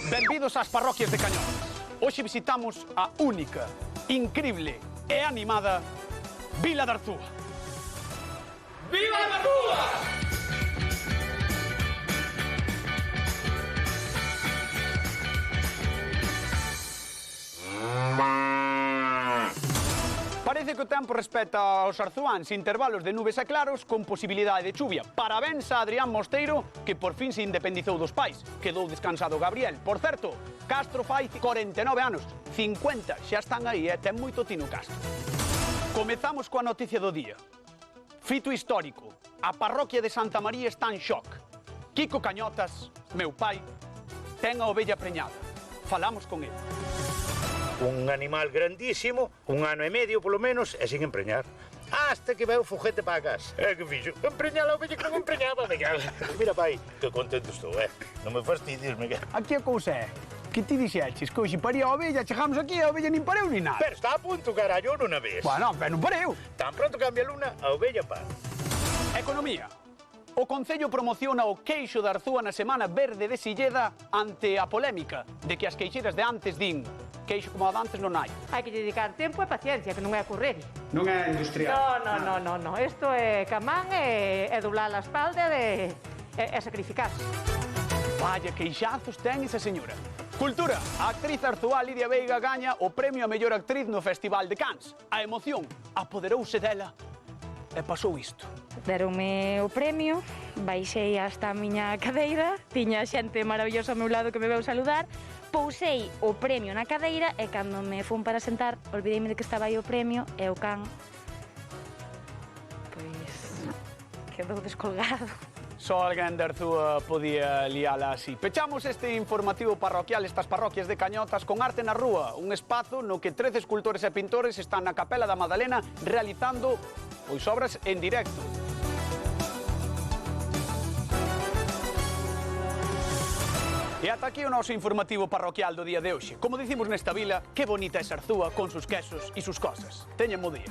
Benvidos ás parroquias de Cañón. Hoxe visitamos a única, incrible e animada Vila de Arzúa. Viva de Arzúa! Parece que o tempo respecta aos arzuáns intervalos de nubes e claros con posibilidade de chuvia. Parabéns a Adrián Mosteiro, que por fin se independizou dos pais. Quedou descansado Gabriel. Por certo, Castro fai 49 anos. 50 xa están aí e ten moito tino Castro. Comezamos coa noticia do día. Fito histórico. A parroquia de Santa María está en shock. Kiko Cañotas, meu pai, ten a ovella preñada. Falamos con ele. Un animal grandísimo, 1 ano e medio polo menos, e sin empreñar. Hasta que veu foguete para a casa. Que fixo? Empreñar a ovella que non empreñaba, Miguel. Mira, pai, que contento estou, Non me fastidies, Miguel. Aquí a cousa é que ti dixeches que hoxe paría a ovella, chegamos aquí e a ovella nin pareu nin nada. Pero está a punto, carallo, non a vez. Bueno, pero non pareu. Tan pronto cambia a luna, a ovella para. Economía. O Concello promociona o queixo de Arzúa na Semana Verde de Silleda ante a polémica de que as queixeiras de antes din queixo como a de antes non hai. Hai que dedicar tempo e paciencia, que non é a correr. Non é industrial. No. Isto é camán e doblar a espalda e sacrificarse. Vaya queixazos ten esa señora. Cultura. A actriz arzuá Lidia Veiga gaña o premio a mellor actriz no Festival de Cannes. A emoción apoderouse dela e pasou isto. Deronme o premio, baixei hasta a miña cadeira, tiña xente maravillosa ao meu lado que me veu saludar, pousei o premio na cadeira e cando me fun para sentar, olvideime de que estaba aí o premio e o can, pois, quedou descolgado. Só alguén de Arzúa podía liala así. Pechamos este informativo parroquial, estas parroquias de Cañotas, con Arte na Rúa, un espazo no que 13 escultores e pintores están na Capela da Madalena realizando pois obras en directo. E ata aquí o noso informativo parroquial do día de hoxe. Como dicimos nesta vila, que bonita é Arzúa con sus quesos e sus cosas. Teñen bo día.